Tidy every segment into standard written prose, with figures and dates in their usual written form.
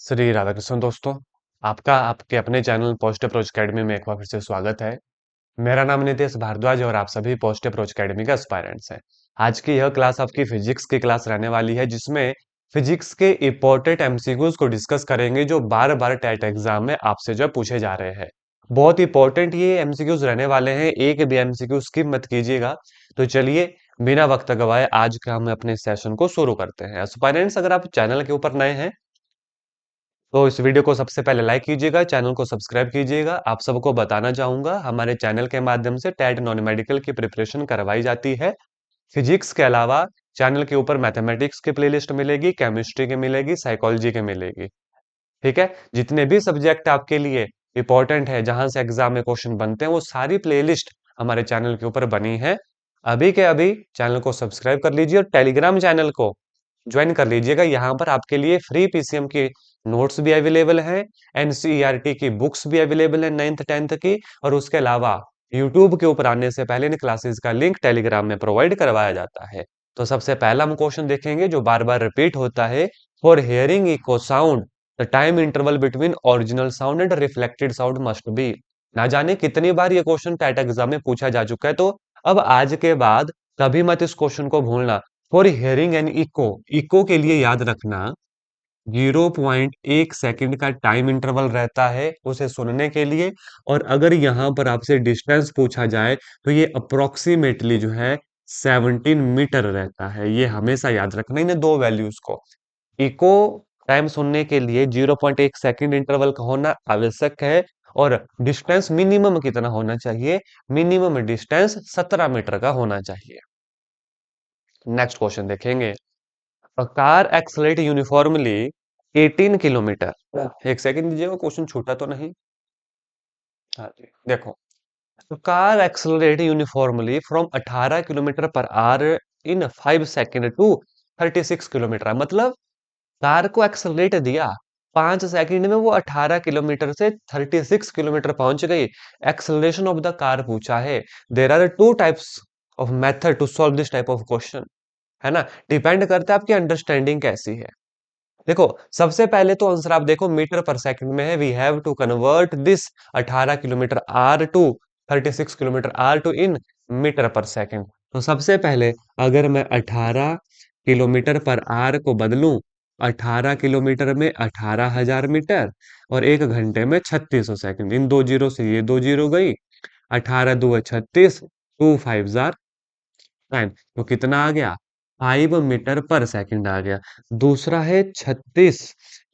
श्री राधाकृष्ण दोस्तों, आपका आपके अपने चैनल पोस्ट अप्रोच अकेडमी में एक बार फिर से स्वागत है। मेरा नाम नितेश भारद्वाज और आप सभी पोस्ट अप्रोच अकेडमी का एस्पायरेंट्स हैं। आज की यह क्लास आपकी फिजिक्स की क्लास रहने वाली है, जिसमें फिजिक्स के इंपॉर्टेंट एमसीक्यूज को डिस्कस करेंगे जो बार बार टेट एग्जाम में आपसे जो पूछे जा रहे हैं। बहुत इंपॉर्टेंट ये एमसीक्यूज रहने वाले हैं, एक भी एमसीक्यू स्किप मत कीजिएगा। तो चलिए, बिना वक्त गवाए आज का हम अपने सेशन को शुरू करते हैं। एस्पायरेंट्स, अगर आप चैनल के ऊपर नए हैं तो इस वीडियो को सबसे पहले लाइक कीजिएगा, चैनल को सब्सक्राइब कीजिएगा। आप सबको बताना चाहूंगा, हमारे चैनल के माध्यम से टेट नॉन मेडिकल की प्रिपरेशन करवाई जाती है। फिजिक्स के अलावा चैनल के ऊपर मैथमेटिक्स की प्लेलिस्ट मिलेगी, केमिस्ट्री की मिलेगी, साइकोलॉजी की मिलेगी। ठीक है, जितने भी सब्जेक्ट आपके लिए इंपॉर्टेंट है, जहां से एग्जाम में क्वेश्चन बनते हैं, वो सारी प्लेलिस्ट हमारे चैनल के ऊपर बनी है। अभी के अभी चैनल को सब्सक्राइब कर लीजिए और टेलीग्राम चैनल को ज्वाइन कर लीजिएगा। यहाँ पर आपके लिए फ्री पीसीएम की नोट्स भी अवेलेबल हैं, एनसीईआरटी की बुक्स भी अवेलेबल है 9th 10th की, और उसके अलावा यूट्यूब के ऊपर आने से पहले इन क्लासेस का लिंक टेलीग्राम में प्रोवाइड करवाया जाता है। तो सबसे पहला हम क्वेश्चन देखेंगे जो बार बार रिपीट होता है। For hearing echo sound the time interval between original sound and reflected sound must be. ना जाने कितनी बार ये क्वेश्चन टेट एग्जाम में पूछा जा चुका है, तो अब आज के बाद कभी मत इस क्वेश्चन को भूलना। For hearing an echo, echo के लिए याद रखना 0.1 सेकंड का टाइम इंटरवल रहता है उसे सुनने के लिए। और अगर यहाँ पर आपसे डिस्टेंस पूछा जाए तो ये अप्रोक्सीमेटली जो है 17 मीटर रहता है। ये हमेशा याद रखना इन दो वैल्यूज को। इको टाइम सुनने के लिए 0.1 सेकंड इंटरवल का होना आवश्यक है। और डिस्टेंस मिनिमम कितना होना चाहिए? मिनिमम डिस्टेंस 17 मीटर का होना चाहिए। नेक्स्ट क्वेश्चन देखेंगे। A car accelerate uniformly 18 kilometre. एक सेकंड दीजिएगा, क्वेश्चन छूटा तो नहीं? हाँ जी, देखो। तो car accelerate uniformly from 18 kilometre per hour in 5 second to 36 kilometre. मतलब कार को एक्सेलरेट दिया, 5 सेकंड में वो 18 किलोमीटर से 36 किलोमीटर पहुंच गई। एक्सेलरेशन ऑफ द कार पूछा है। There are two types of method to solve this type of question, है ना? डिपेंड करता है आपकी अंडरस्टैंडिंग कैसी है। देखो, सबसे पहले तो आंसर आप देखो मीटर पर सेकंड में है। We have to convert this 18 kilometre are to 36 kilometre are to in metre पर सेकंड। तो सबसे पहले अगर मैं 18 किलोमीटर पर आर को बदलूं, 18 किलोमीटर में 18,000 मीटर और 1 घंटे में 3600 सेकंड, इन दो जीरो से ये दो जीरो गई। 18 दो है 36, 2 5 9, तो कितना आ गया? 5 मीटर पर सेकंड आ गया। दूसरा है 36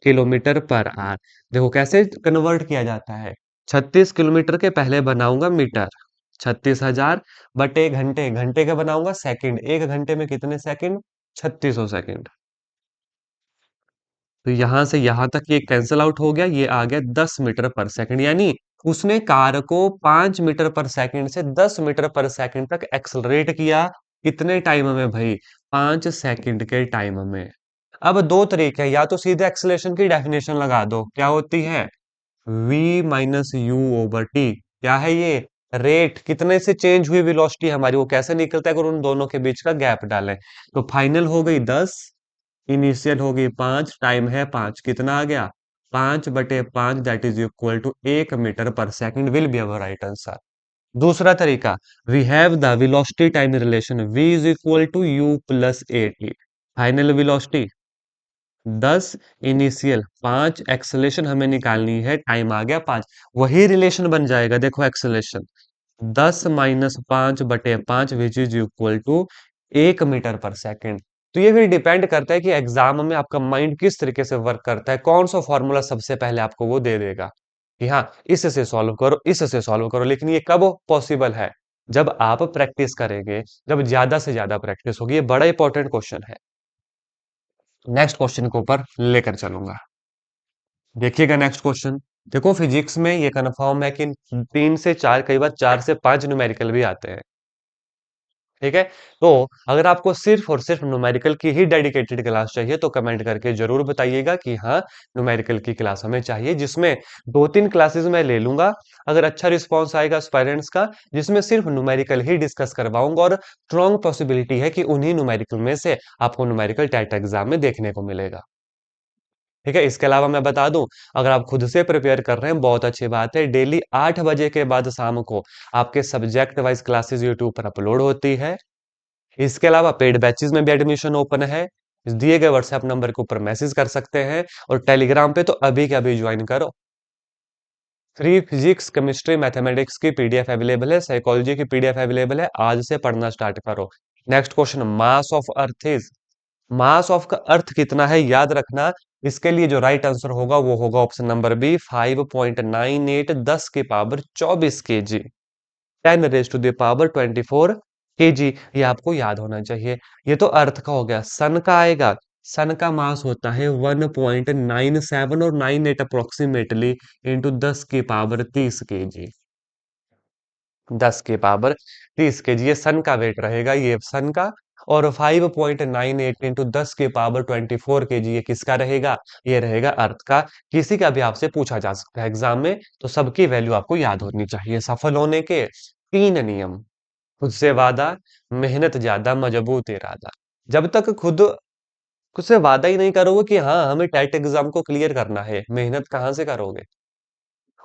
किलोमीटर पर आवर। देखो कैसे कन्वर्ट किया जाता है। 36 किलोमीटर के पहले बनाऊंगा मीटर, 36,000 बटे घंटे, घंटे का बनाऊंगा सेकंड, 1 घंटे में कितने सेकंड? 3600 सेकंड। तो यहां से यहां तक ये कैंसिल आउट हो गया, ये आ गया 10 मीटर पर सेकंड। यानी उसने कार को 5 मीटर पर सेकंड से 10 मीटर पर सेकंड तक एक्सलरेट किया। कितने टाइम में भाई? 5 सेकंड के टाइम में। अब दो तरीके हैं, या तो सीधे एक्सलेशन की डेफिनेशन लगा दो, क्या होती है? v minus you over T. क्या है ये? रेट, कितने से चेंज हुई वेलोसिटी हमारी, वो कैसे निकलता है अगर उन दोनों के बीच का गैप डालें। तो फाइनल हो गई 10, इनिशियल हो गई 5, टाइम है 5, कितना आ गया? 5/5, that is equal to 1 metre पर second will be our right answer. दूसरा तरीका, we have the velocity time relation, v is equal to u plus A T. Final velocity 10, initial 5, acceleration हमें निकालनी है, टाइम आ गया 5। वही रिलेशन बन जाएगा, देखो acceleration 10 - 5/5 which is equal to 1 metre पर सेकंड। तो ये भी डिपेंड करता है कि एग्जाम में आपका माइंड किस तरीके से वर्क करता है, कौन सा फॉर्मूला सबसे पहले आपको वो दे देगा कि हाँ इससे सॉल्व करो, इससे सॉल्व करो। लेकिन ये कब पॉसिबल है? जब आप प्रैक्टिस करेंगे, जब ज्यादा से ज्यादा प्रैक्टिस होगी। ये बड़ा इंपॉर्टेंट क्वेश्चन है। नेक्स्ट क्वेश्चन के ऊपर लेकर चलूंगा। देखिएगा नेक्स्ट क्वेश्चन। देखो, फिजिक्स में ये कंफर्म है कि 3 से 4, कई बार 4 से 5 न्यूमेरिकल भी आते हैं। ठीक है, तो अगर आपको सिर्फ और सिर्फ न्यूमेरिकल की ही डेडिकेटेड क्लास चाहिए तो कमेंट करके जरूर बताइएगा कि हाँ न्यूमेरिकल की क्लास हमें चाहिए, जिसमें 2-3 क्लासेस मैं ले लूंगा। अगर अच्छा रिस्पांस आएगा पेरेंट्स का, जिसमें सिर्फ न्यूमेरिकल ही डिस्कस करवाऊंगा, और स्ट्रॉन्ग पॉसिबिलिटी है कि उन्हीं न्यूमेरिकल में से आपको न्यूमेरिकल टेट एग्जाम में देखने को मिलेगा। ठीक है, इसके अलावा मैं बता दूं, अगर आप खुद से प्रिपेयर कर रहे हैं बहुत अच्छी बात है। डेली 8 बजे के बाद शाम को आपके सब्जेक्ट वाइज क्लासेस यूट्यूब पर अपलोड होती है। इसके अलावा पेड बैचेस में भी एडमिशन ओपन है। इस दिए गए व्हाट्सएप नंबर के ऊपर मैसेज कर सकते हैं, और टेलीग्राम पे तो अभी के अभी ज्वाइन करो। फ्री फिजिक्स, केमिस्ट्री, मैथमेटिक्स की पीडीएफ अवेलेबल है, साइकोलॉजी की पीडीएफ अवेलेबल है, आज से पढ़ना स्टार्ट करो। Next question, mass of earth is, mass of का अर्थ कितना है याद रखना। इसके लिए जो राइट आंसर होगा वो होगा ऑप्शन नंबर बी, 5.98, 10 की पावर 24 के जी, 10 raised to the power 24 kg। ये आपको याद होना चाहिए। ये तो अर्थ का हो गया। सन का आएगा, सन का मास होता है 1.97 और 98 अप्रोक्सीमेटली इंटू 10 की पावर 30 के जी, 10 की पावर 30 के जी, ये सन का वेट रहेगा, ये सन का। और 5.98 इंटू 10 की पावर 24 के जी, ये किसका रहेगा? ये रहेगा अर्थ का। किसी का भी आपसे पूछा जा सकता है एग्जाम में, तो सबकी वैल्यू आपको याद होनी चाहिए। सफल होने के 3 नियम: खुद से वादा, मेहनत ज्यादा, मजबूत इरादा। जब तक खुद से वादा ही नहीं करोगे कि हाँ हमें टेट एग्जाम को क्लियर करना है, मेहनत कहाँ से करोगे?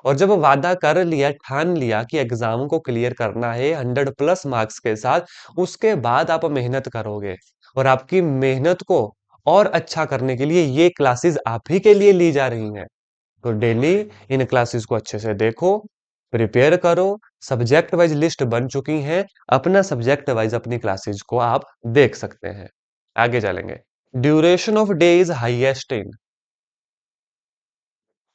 और जब वादा कर लिया, ठान लिया कि एग्जाम को क्लियर करना है 100+ मार्क्स के साथ, उसके बाद आप मेहनत करोगे। और आपकी मेहनत को और अच्छा करने के लिए ये क्लासेस आप ही के लिए ली जा रही हैं। तो डेली इन क्लासेस को अच्छे से देखो, प्रिपेयर करो। सब्जेक्ट वाइज लिस्ट बन चुकी है, अपना सब्जेक्ट वाइज अपनी क्लासेस को आप देख सकते हैं। आगे चलेंगे। Duration of day is highest in,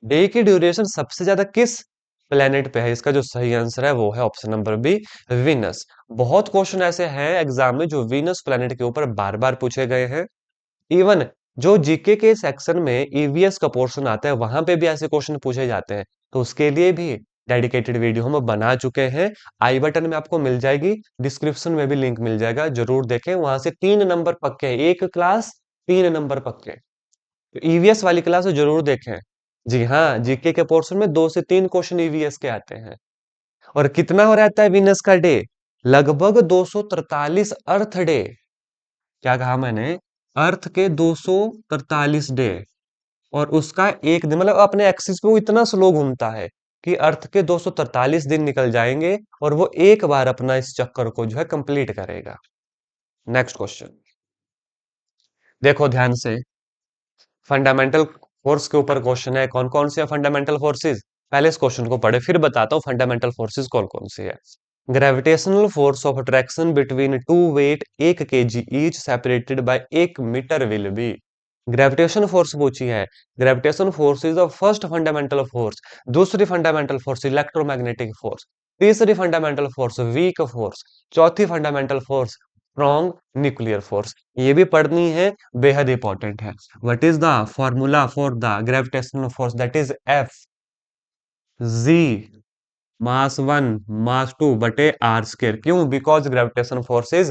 day की ड्यूरेशन सबसे ज्यादा किस प्लेनेट पे है? इसका जो सही आंसर है वो है ऑप्शन नंबर बी, वीनस। बहुत क्वेश्चन ऐसे हैं एग्जाम में जो वीनस प्लेनेट के ऊपर बार बार पूछे गए हैं। इवन जो जीके के सेक्शन में ईवीएस का पोर्शन आता है, वहां पे भी ऐसे क्वेश्चन पूछे जाते हैं। तो उसके लिए भी डेडिकेटेड वीडियो हम बना चुके हैं, आई बटन में आपको मिल जाएगी, डिस्क्रिप्शन में भी लिंक मिल जाएगा, जरूर देखें। वहां से 3 नंबर पक्के हैं, एक क्लास 3 नंबर पक्के। तो ईवीएस वाली क्लास जरूर देखें। जी हाँ, जीके के पोर्शन में 2 से 3 क्वेश्चन ईवीएस के आते हैं। और कितना हो रहता है वीनस का डे? लगभग 243 अर्थ डे। क्या कहा मैंने? अर्थ के 243 डे। और उसका एक दिन, मतलब अपने एक्सिस पे वो इतना स्लो घूमता है कि अर्थ के 243 दिन निकल जाएंगे, और वो एक बार अपना इस चक्कर को जो है कंप्लीट करेगा। नेक्स्ट क्वेश्चन देखो ध्यान से, फंडामेंटल फोर्स के ऊपर क्वेश्चन है। कौन कौन से फंडामेंटल फोर्सेस? पहले इस क्वेश्चन को पढ़े फिर बताता हूँ फंडामेंटल फोर्सेस कौन कौन सी है। Gravitational force of attraction between two weight 1 kg each separated by 1 metre will be. Gravitation force पूछी है। Gravitation force is the first fundamental force. दूसरी फंडामेंटल फोर्स इलेक्ट्रोमैग्नेटिक फोर्स। तीसरी फंडामेंटल फोर्स वीक फोर्स। चौथी fundamental force strong nuclear force. ये भी पढ़नी है, बेहद इंपॉर्टेंट है। What is the formula for the gravitational force? That is F G mass 1 mass 2 बटे आर स्क्वायर। क्यों? बिकॉज ग्रेविटेशन फोर्स इज,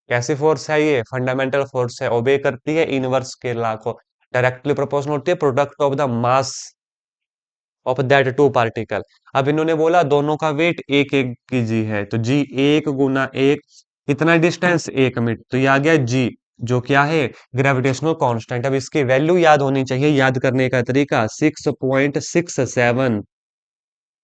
कैसी फोर्स है ये? फंडामेंटल फोर्स है, ओबे करती है इनवर्स के लॉ को, डायरेक्टली प्रोपोर्शनल होती है product of the mass of that two particle. अब इन्होंने बोला दोनों का वेट एक एक की जी है, तो जी 1 × 1, इतना डिस्टेंस 1 मीटर, तो ये आ गया जी, जो क्या है? Gravitational constant. अब इसकी वैल्यू याद होनी चाहिए। याद करने का तरीका 6.67,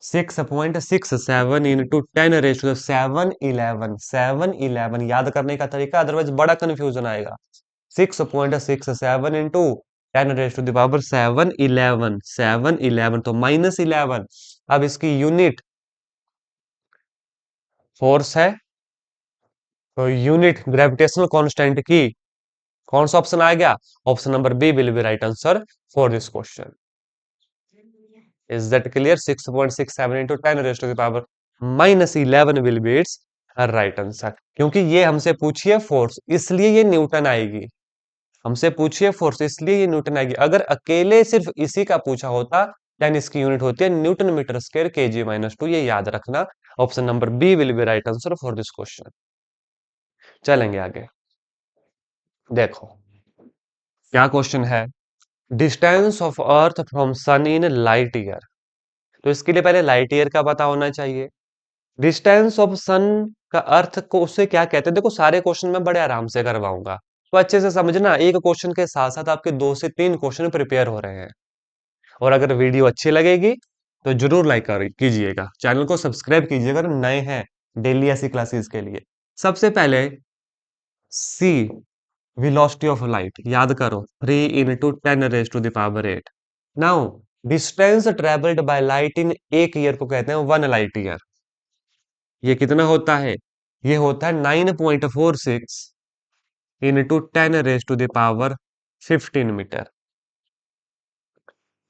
6.67 इंटू 10 raised to the 711 याद करने का तरीका, अदरवाइज बड़ा कंफ्यूजन आएगा। 6.67 into 10 raised to the power 711 तो -11। अब इसकी यूनिट फोर्स है, तो यूनिट ग्रेविटेशनल कांस्टेंट की कौन सा ऑप्शन आ गया? Option number B will be right answer for this question. Is that clear? 6.67 into 10 raised to the power -11 will be its right answer. क्योंकि ये हमसे पूछिए फोर्स, इसलिए ये न्यूटन आएगी। हमसे पूछिए फोर्स, इसलिए ये न्यूटन आएगी। अगर अकेले सिर्फ इसी का पूछा होता, देन इसकी यूनिट होती है न्यूटन मीटर स्क्वायर kg-2। ये याद रखना। Option number B will be right answer for this question. चलेंगे आगे। देखो क्या क्वेश्चन है। Distance of earth from sun in light year. तो इसके लिए पहले लाइट ईयर का पता होना चाहिए। डिस्टेंस ऑफ सन का अर्थ को उससे क्या कहते हैं? देखो सारे क्वेश्चन मैं बड़े आराम से करवाऊंगा, तो अच्छे से समझना, एक क्वेश्चन के साथ साथ आपके 2 से 3 क्वेश्चन प्रिपेयर हो रहे हैं। और अगर वीडियो अच्छी लगेगी तो जरूर लाइक कीजिएगा, चैनल को सब्सक्राइब कीजिएगा अगर नए हैं डेली ऐसी क्लासेस के लिए। सबसे पहले सी, वेलोसिटी ऑफ लाइट याद करो, 3 × 10⁻⁸ now distance travelled by light इन एक ईयर को कहते हैं 1 लाइट ईयर। ये कितना होता है? ये होता है 9.46 × 10⁻15 metre.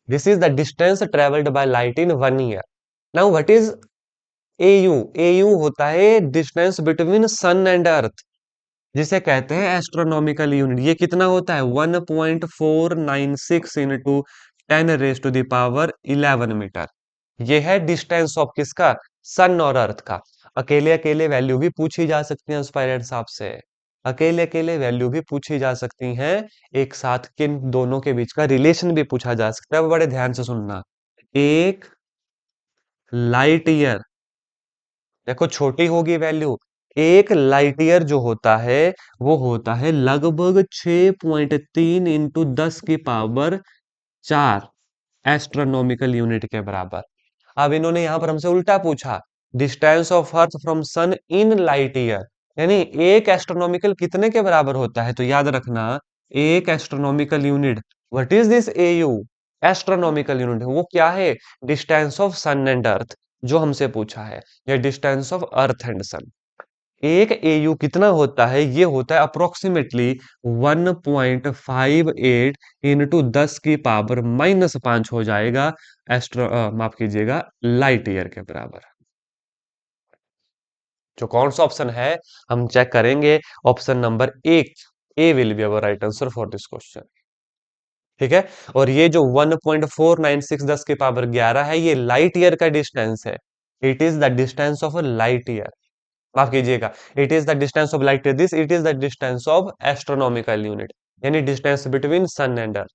This is the distance travelled by light in 1 year. Now what is AU? AU होता है distance between sun and earth, जिसे कहते हैं एस्ट्रोनॉमिकल यूनिट। ये कितना होता है? 1.496 × 10⁻11 मीटर। ये है डिस्टेंस ऑफ किसका? सन और अर्थ का। अकेले अकेले वैल्यू भी पूछी जा सकती है एस्पायरेंट्स आपसे, अकेले अकेले वैल्यू भी पूछी जा सकती हैं, एक साथ किन दोनों के बीच का रिलेशन भी पूछा जा सकता है। बड़े ध्यान से सुनना। एक लाइट ईयर, देखो छोटी होगी वैल्यू, एक लाइट ईयर जो होता है वो होता है लगभग 6.3 इंटू 10⁻4 एस्ट्रोनॉमिकल यूनिट के बराबर। अब इन्होंने यहां पर हमसे उल्टा पूछा, distance of earth from sun in light year, यानी एक एस्ट्रोनॉमिकल कितने के बराबर होता है? तो याद रखना, एक astronomical unit, what is this AU? Astronomical unit वो क्या है? Distance of sun and earth, जो हमसे पूछा है, या distance of earth and sun. एक एयू कितना होता है? ये होता है अप्रोक्सीमेटली 1.58 इंटू 10⁻⁻5 हो जाएगा, माफ कीजिएगा, लाइट ईयर के बराबर। जो कौन सा ऑप्शन है हम चेक करेंगे, option number 1 A will be our right answer for this question. ठीक है, और ये जो 1.496 10⁻11 है, ये लाइट ईयर का डिस्टेंस है। It is the distance of a light year, माफ कीजिएगा, it is the distance of light year, this it is the distance of astronomical unit, यानी distance between sun and earth.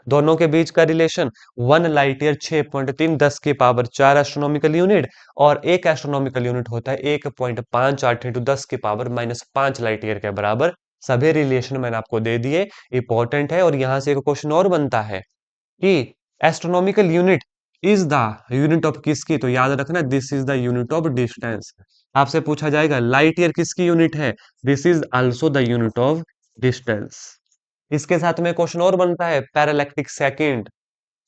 दोनों के बीच का relation 1 light year 6.3 10⁻4 astronomical unit, और एक astronomical unit होता है 1.58 इंटू 10⁻5 लाइट ईयर के बराबर। सभी रिलेशन मैंने आपको दे दिए, इंपॉर्टेंट है। और यहां से एक क्वेश्चन और बनता है कि astronomical unit is the unit of किसकी? तो याद रखना, this is the unit of distance. आपसे पूछा जाएगा लाइट ईयर किसकी यूनिट है? This is also the unit of distance. इसके साथ में क्वेश्चन और बनता है पैरालैक्टिक सेकंड,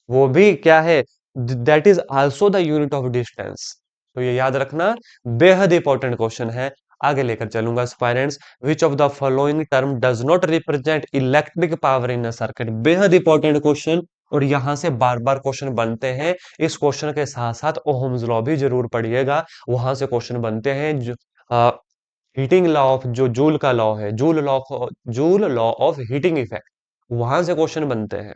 वो भी क्या है? That is also the unit of distance. तो ये याद रखना, बेहद इंपॉर्टेंट क्वेश्चन है। आगे लेकर चलूंगा aspirants, which of the following term does not represent electric power in a circuit? बेहद इंपॉर्टेंट क्वेश्चन, और यहां से बार बार क्वेश्चन बनते हैं। इस क्वेश्चन के साथ साथ ओहम्स लॉ भी जरूर पढ़िएगा, वहां से क्वेश्चन बनते हैं। जो हीटिंग लॉ ऑफ, जो जूल का लॉ है, joule law of heating effect, वहां से क्वेश्चन बनते हैं।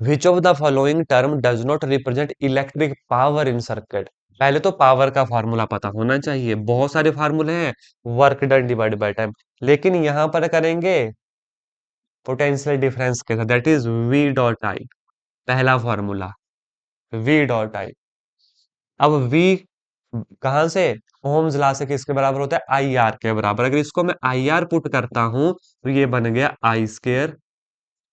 Which of the following term does not represent electric power in circuit? पहले तो पावर का फार्मूला पता होना चाहिए, बहुत सारे फार्मूले हैं work done divide by time, लेकिन यहां पर करेंगे पोटेंशियल डिफरेंस के साथ, that is V dot I. पहला फार्मूला वी डॉट आई। अब वी कहां से? ओम्स लॉ से किसके बराबर होता है? आई आर के बराबर। अगर इसको मैं आई आर पुट करता हूं तो ये बन गया आई स्क्र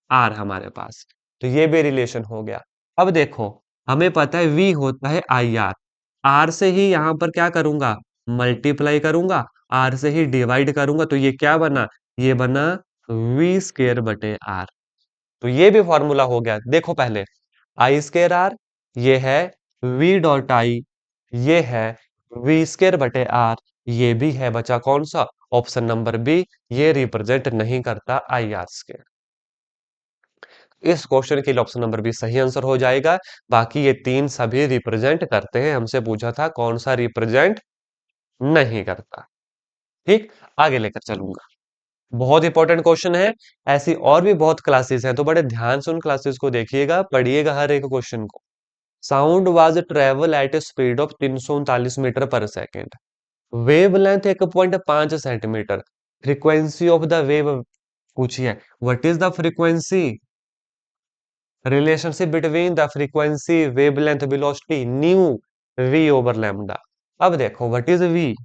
आर हमारे पास। तो ये भी रिलेशन हो गया। अब देखो, हमें पता है वी होता है आई आर, आर से ही यहां पर क्या करूंगा? मल्टीप्लाई करूंगा, आर से ही डिवाइड करूंगा, तो ये क्या बना? ये बना वी स्क्र बटे आर। तो ये भी फॉर्मूला हो गया। देखो पहले आई स्क्र आर, ये है वी डॉट आई, ये है वी स्क्र बटे आर, ये भी है बचा कौन सा? ऑप्शन नंबर बी, ये रिप्रेजेंट नहीं करता आई आर स्क्र। इस क्वेश्चन के लिए ऑप्शन नंबर बी सही आंसर हो जाएगा। बाकी ये तीन सभी रिप्रेजेंट करते हैं, हमसे पूछा था कौन सा रिप्रेजेंट नहीं करता। ठीक, आगे लेकर चलूंगा। बहुत इंपॉर्टेंट क्वेश्चन है, ऐसी और भी बहुत क्लासेस हैं, तो बड़े ध्यान से उन क्लासेस को देखिएगा, पढ़िएगा हर एक क्वेश्चन को। Sound was travel at a speed of 339 metre पर second, wavelength 1.5 centimetre, frequency of the wave पूछिए, what is the frequency? Relationship between the frequency, wavelength, velocity, nu V over lambda. अब देखो what is V?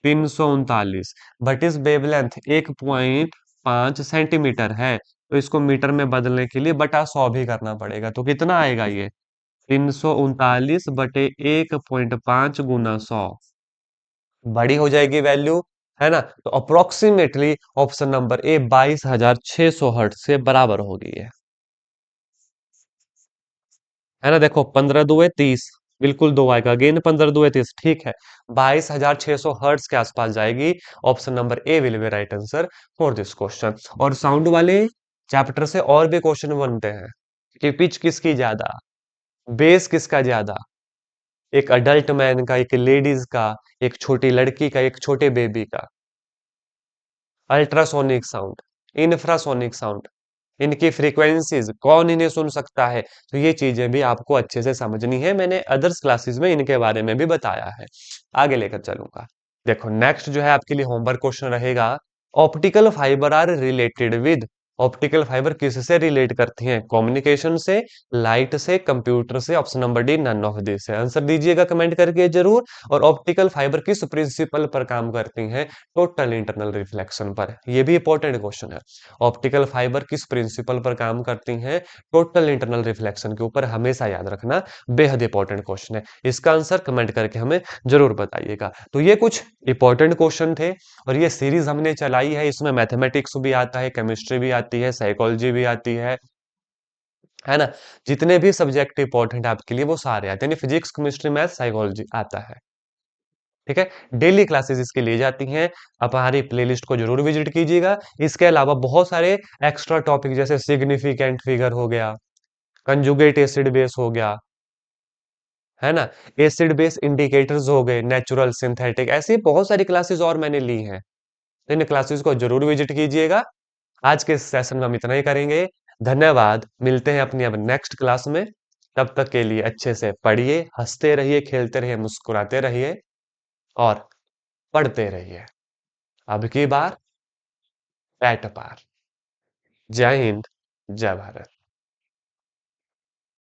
339, but इस wavelength 1.5 centimetre है, तो इसको metre में बदलने के लिए बटा 100 भी करना पड़ेगा। तो कितना आएगा ये? 339 बटे 1.5 गुना 100, बड़ी हो जाएगी वैल्यू, है ना? तो approximately option number A 22,600 hertz से बराबर होगी ये, है ना? देखो 15 दुए 30, बिल्कुल दो आएगा, अगेन 15 दुए 30, ठीक है। 22,600 हर्ट्ज के आसपास जाएगी। Option number A will be right answer for this question. और साउंड वाले चैप्टर से और भी क्वेश्चन बनते हैं कि पिच किसकी ज्यादा, बेस किसका ज्यादा, एक अडल्ट मैन का, एक लेडीज का, एक छोटी लड़की का, एक छोटे बेबी का। अल्ट्रासोनिक साउंड, इंफ्रासोनिक साउंड, इनकी फ्रीक्वेंसीज कौन इन्हें सुन सकता है, तो ये चीजें भी आपको अच्छे से समझनी है। मैंने अदर्स क्लासेस में इनके बारे में भी बताया है, आगे लेकर चलूंगा। देखो नेक्स्ट जो है आपके लिए होमवर्क क्वेश्चन रहेगा, optical fibre are related with, optical fibre किससे रिलेट करती हैं? कम्युनिकेशन से, लाइट से, कंप्यूटर से। Option number D none of this है। आंसर दीजिएगा कमेंट करके जरूर। और ऑप्टिकल फाइबर किस प्रिंसिपल पर काम करती हैं? टोटल इंटरनल रिफ्लेक्शन पर। ये भी इंपॉर्टेंट क्वेश्चन है। ऑप्टिकल फाइबर किस प्रिंसिपल पर काम करती हैं? टोटल इंटरनल रिफ्लेक्शन के ऊपर, हमेशा याद रखना, बेहद इंपॉर्टेंट क्वेश्चन है। इसका आंसर कमेंट करके हमें जरूर बताइएगा। तो ये कुछ इंपॉर्टेंट क्वेश्चन थे, और ये सीरीज हमने चलाई है, इसमें मैथमेटिक्स भी आता है, केमिस्ट्री भी आती है, साइकोलॉजी भी आती है ना? जितने भी सब्जेक्ट इंपॉर्टेंट आपके लिए वो सारे आते हैं, यानी फिजिक्स, केमिस्ट्री, मैथ, साइकोलॉजी आता है। ठीक है, डेली क्लासेस इसके लिए जाती हैं। आप हमारी प्लेलिस्ट को जरूर विजिट कीजिएगा। इसके अलावा बहुत सारे एक्स्ट्रा टॉपिक, जैसे सिग्निफिकेंट फिगर हो गया, कंजुगेट एसिड बेस हो गया, है ना, एसिड बेस इंडिकेटर्स हो गए, नेचुरल सिंथेटिक, ऐसी बहुत सारी क्लासेस और मैंने ली हैं। तो इन क्लासेस को जरूर विजिट कीजिएगा। आज के सेशन में हम इतना ही करेंगे। धन्यवाद, मिलते हैं अपनी अब नेक्स्ट क्लास में। तब तक के लिए अच्छे से पढ़िए, हंसते रहिए, खेलते रहिए, मुस्कुराते रहिए, और पढ़ते रहिए। अब की बार पैट पार। जय हिंद, जय भारत।